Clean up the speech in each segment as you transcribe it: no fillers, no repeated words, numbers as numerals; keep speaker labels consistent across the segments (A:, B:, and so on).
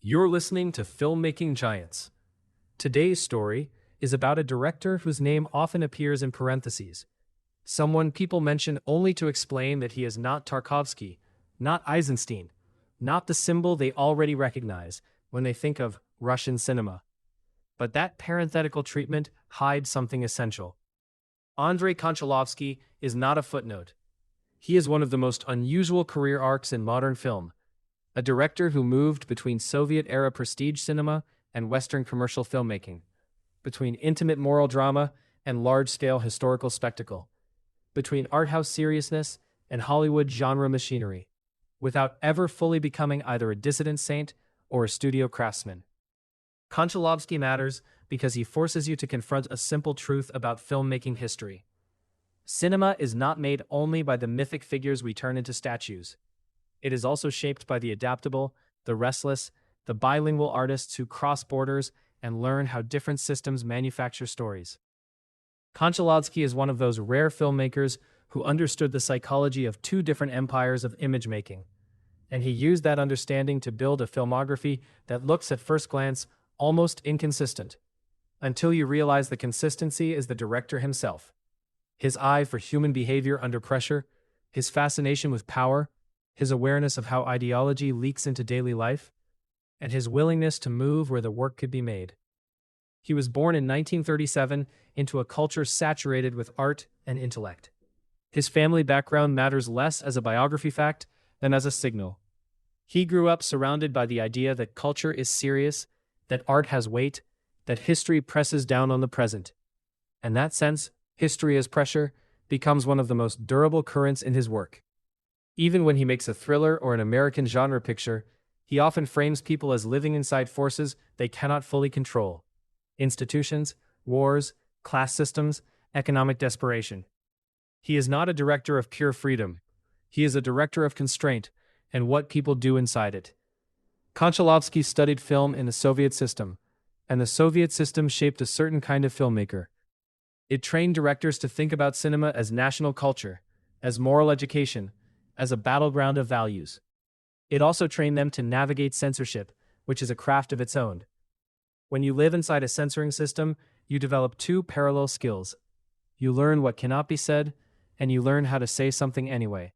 A: You're listening to Filmmaking Giants. Today's story is about a director whose name often appears in parentheses. Someone people mention only to explain that he is not Tarkovsky, not Eisenstein, not the symbol they already recognize when they think of Russian cinema. But that parenthetical treatment hides something essential. Andrei Konchalovsky is not a footnote. He is one of the most unusual career arcs in modern film. A director who moved between Soviet-era prestige cinema and Western commercial filmmaking, between intimate moral drama and large-scale historical spectacle, between arthouse seriousness and Hollywood genre machinery, without ever fully becoming either a dissident saint or a studio craftsman. Konchalovsky matters because he forces you to confront a simple truth about filmmaking history. Cinema is not made only by the mythic figures we turn into statues. It is also shaped by the adaptable, the restless, the bilingual artists who cross borders and learn how different systems manufacture stories. Konchalovsky is one of those rare filmmakers who understood the psychology of two different empires of image making, and he used that understanding to build a filmography that looks at first glance almost inconsistent, until you realize the consistency is the director himself. His eye for human behavior under pressure, his fascination with power, his awareness of how ideology leaks into daily life, and his willingness to move where the work could be made. He was born in 1937 into a culture saturated with art and intellect. His family background matters less as a biography fact than as a signal. He grew up surrounded by the idea that culture is serious, that art has weight, that history presses down on the present. And that sense, history as pressure, becomes one of the most durable currents in his work. Even when he makes a thriller or an American genre picture, he often frames people as living inside forces they cannot fully control. Institutions, wars, class systems, economic desperation. He is not a director of pure freedom. He is a director of constraint and what people do inside it. Konchalovsky studied film in the Soviet system, and the Soviet system shaped a certain kind of filmmaker. It trained directors to think about cinema as national culture, as moral education, as a battleground of values. It also trained them to navigate censorship, which is a craft of its own. When you live inside a censoring system, you develop two parallel skills. You learn what cannot be said, and you learn how to say something anyway.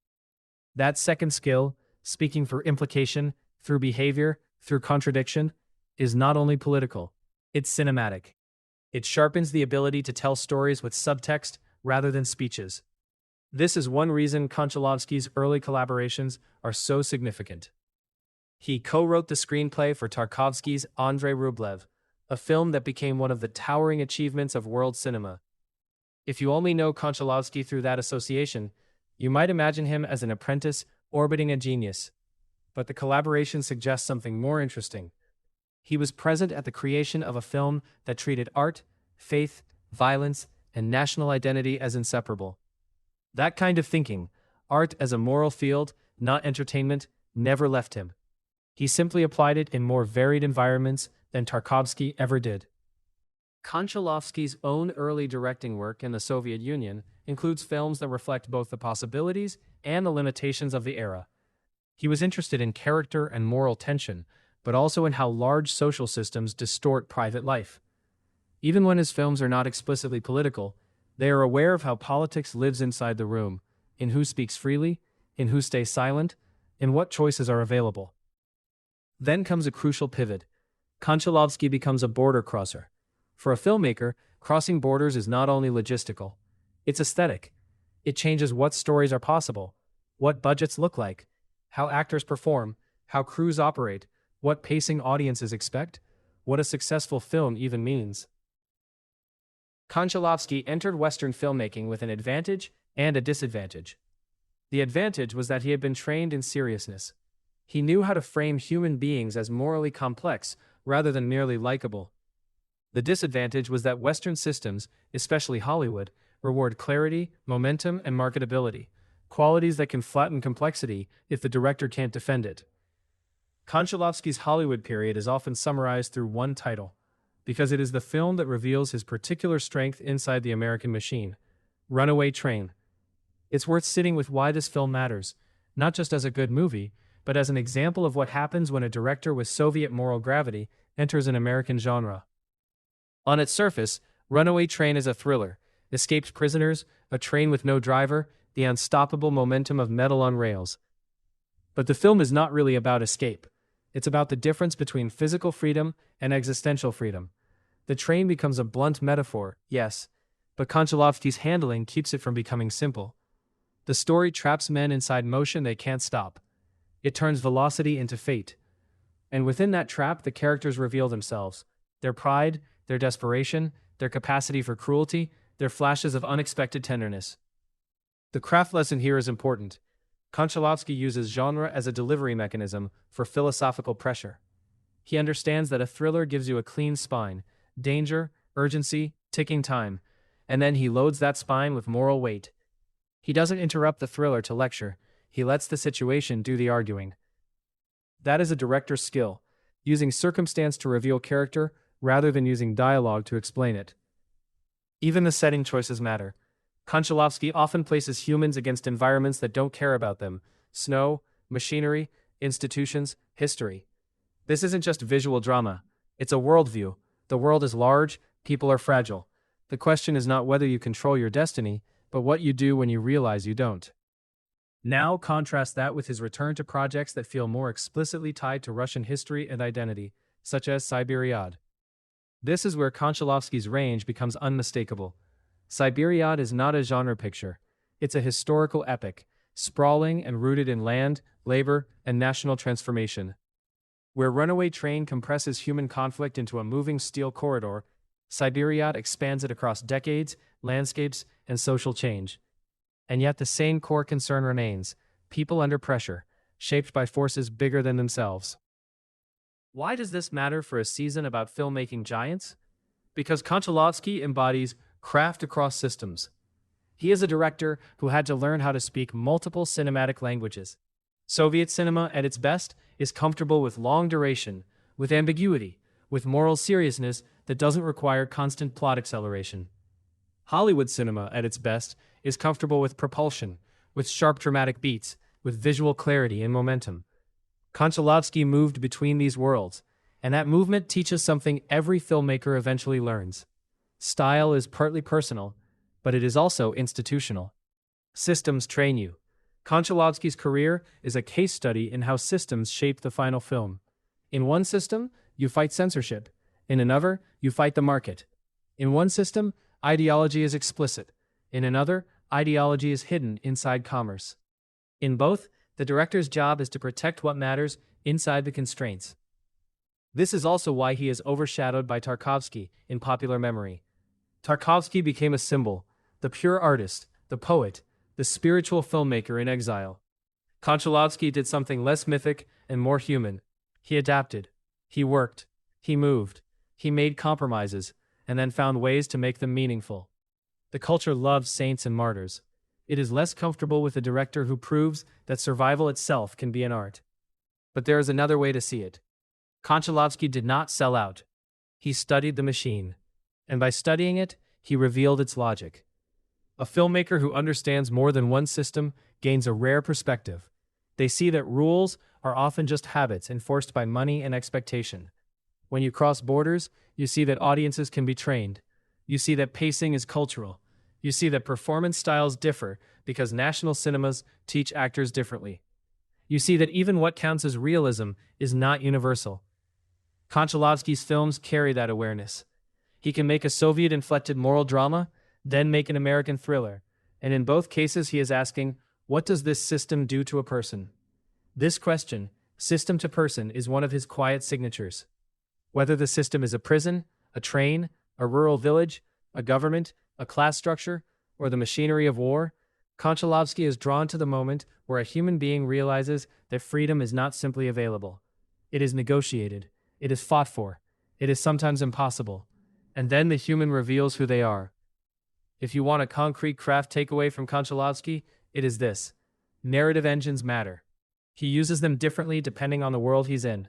A: That second skill, speaking for implication, through behavior, through contradiction, is not only political, it's cinematic. It sharpens the ability to tell stories with subtext rather than speeches. This is one reason Konchalovsky's early collaborations are so significant. He co-wrote the screenplay for Tarkovsky's Andrei Rublev, a film that became one of the towering achievements of world cinema. If you only know Konchalovsky through that association, you might imagine him as an apprentice orbiting a genius. But the collaboration suggests something more interesting. He was present at the creation of a film that treated art, faith, violence, and national identity as inseparable. That kind of thinking, art as a moral field, not entertainment, never left him. He simply applied it in more varied environments than Tarkovsky ever did. Konchalovsky's own early directing work in the Soviet Union includes films that reflect both the possibilities and the limitations of the era. He was interested in character and moral tension, but also in how large social systems distort private life. Even when his films are not explicitly political, they are aware of how politics lives inside the room, in who speaks freely, in who stays silent, in what choices are available. Then comes a crucial pivot. Konchalovsky becomes a border crosser. For a filmmaker, crossing borders is not only logistical, it's aesthetic. It changes what stories are possible, what budgets look like, how actors perform, how crews operate, what pacing audiences expect, what a successful film even means. Konchalovsky entered Western filmmaking with an advantage and a disadvantage. The advantage was that he had been trained in seriousness. He knew how to frame human beings as morally complex rather than merely likable. The disadvantage was that Western systems, especially Hollywood, reward clarity, momentum, and marketability, qualities that can flatten complexity if the director can't defend it. Konchalovsky's Hollywood period is often summarized through one title, because it is the film that reveals his particular strength inside the American machine, Runaway Train. It's worth sitting with why this film matters, not just as a good movie, but as an example of what happens when a director with Soviet moral gravity enters an American genre. On its surface, Runaway Train is a thriller. Escaped prisoners, a train with no driver, the unstoppable momentum of metal on rails. But the film is not really about escape. It's about the difference between physical freedom and existential freedom. The train becomes a blunt metaphor, yes, but Konchalovsky's handling keeps it from becoming simple. The story traps men inside motion they can't stop. It turns velocity into fate. And within that trap, the characters reveal themselves. Their pride, their desperation, their capacity for cruelty, their flashes of unexpected tenderness. The craft lesson here is important. Konchalovsky uses genre as a delivery mechanism for philosophical pressure. He understands that a thriller gives you a clean spine, danger, urgency, ticking time, and then he loads that spine with moral weight. He doesn't interrupt the thriller to lecture, he lets the situation do the arguing. That is a director's skill, using circumstance to reveal character rather than using dialogue to explain it. Even the setting choices matter. Konchalovsky often places humans against environments that don't care about them: snow, machinery, institutions, history. This isn't just visual drama, it's a worldview. The world is large, people are fragile. The question is not whether you control your destiny, but what you do when you realize you don't. Now contrast that with his return to projects that feel more explicitly tied to Russian history and identity, such as Siberiad. This is where Konchalovsky's range becomes unmistakable. Siberiad is not a genre picture. It's a historical epic, sprawling and rooted in land, labor, and national transformation. Where Runaway Train compresses human conflict into a moving steel corridor, Siberiad expands it across decades, landscapes, and social change. And yet the same core concern remains: people under pressure, shaped by forces bigger than themselves. Why does this matter for a season about filmmaking giants? Because Konchalovsky embodies craft across systems. He is a director who had to learn how to speak multiple cinematic languages. Soviet cinema, at its best, is comfortable with long duration, with ambiguity, with moral seriousness that doesn't require constant plot acceleration. Hollywood cinema, at its best, is comfortable with propulsion, with sharp dramatic beats, with visual clarity and momentum. Konchalovsky moved between these worlds, and that movement teaches something every filmmaker eventually learns. Style is partly personal, but it is also institutional. Systems train you. Konchalovsky's career is a case study in how systems shape the final film. In one system, you fight censorship. In another, you fight the market. In one system, ideology is explicit. In another, ideology is hidden inside commerce. In both, the director's job is to protect what matters inside the constraints. This is also why he is overshadowed by Tarkovsky in popular memory. Tarkovsky became a symbol, the pure artist, the poet, the spiritual filmmaker in exile. Konchalovsky did something less mythic and more human. He adapted. He worked. He moved. He made compromises, and then found ways to make them meaningful. The culture loves saints and martyrs. It is less comfortable with a director who proves that survival itself can be an art. But there is another way to see it. Konchalovsky did not sell out. He studied the machine. And by studying it, he revealed its logic. A filmmaker who understands more than one system gains a rare perspective. They see that rules are often just habits enforced by money and expectation. When you cross borders, you see that audiences can be trained. You see that pacing is cultural. You see that performance styles differ because national cinemas teach actors differently. You see that even what counts as realism is not universal. Konchalovsky's films carry that awareness. He can make a Soviet-inflected moral drama, then make an American thriller, and in both cases he is asking, what does this system do to a person? This question, system to person, is one of his quiet signatures. Whether the system is a prison, a train, a rural village, a government, a class structure, or the machinery of war, Konchalovsky is drawn to the moment where a human being realizes that freedom is not simply available. It is negotiated. It is fought for. It is sometimes impossible. And then the human reveals who they are. If you want a concrete craft takeaway from Konchalovsky, it is this: narrative engines matter. He uses them differently depending on the world he's in.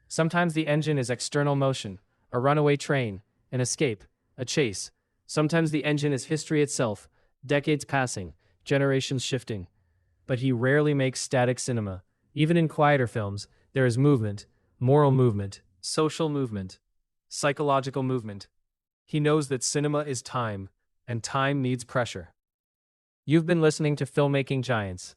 A: Sometimes the engine is external motion, a runaway train, an escape, a chase. Sometimes the engine is history itself, decades passing, generations shifting. But he rarely makes static cinema. Even in quieter films, there is movement, moral movement, social movement, psychological movement. He knows that cinema is time, and time needs pressure. You've been listening to Filmmaking Giants.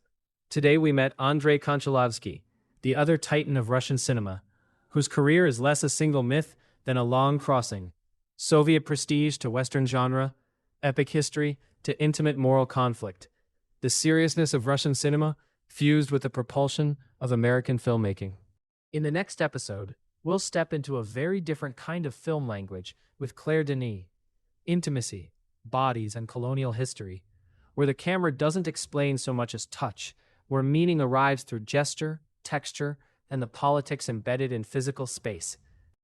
A: Today we met Andrei Konchalovsky, the other titan of Russian cinema, whose career is less a single myth than a long crossing. Soviet prestige to Western genre, epic history to intimate moral conflict. The seriousness of Russian cinema fused with the propulsion of American filmmaking. In the next episode, we'll step into a very different kind of film language with Claire Denis. Intimacy, bodies, and colonial history, where the camera doesn't explain so much as touch, where meaning arrives through gesture, texture, and the politics embedded in physical space.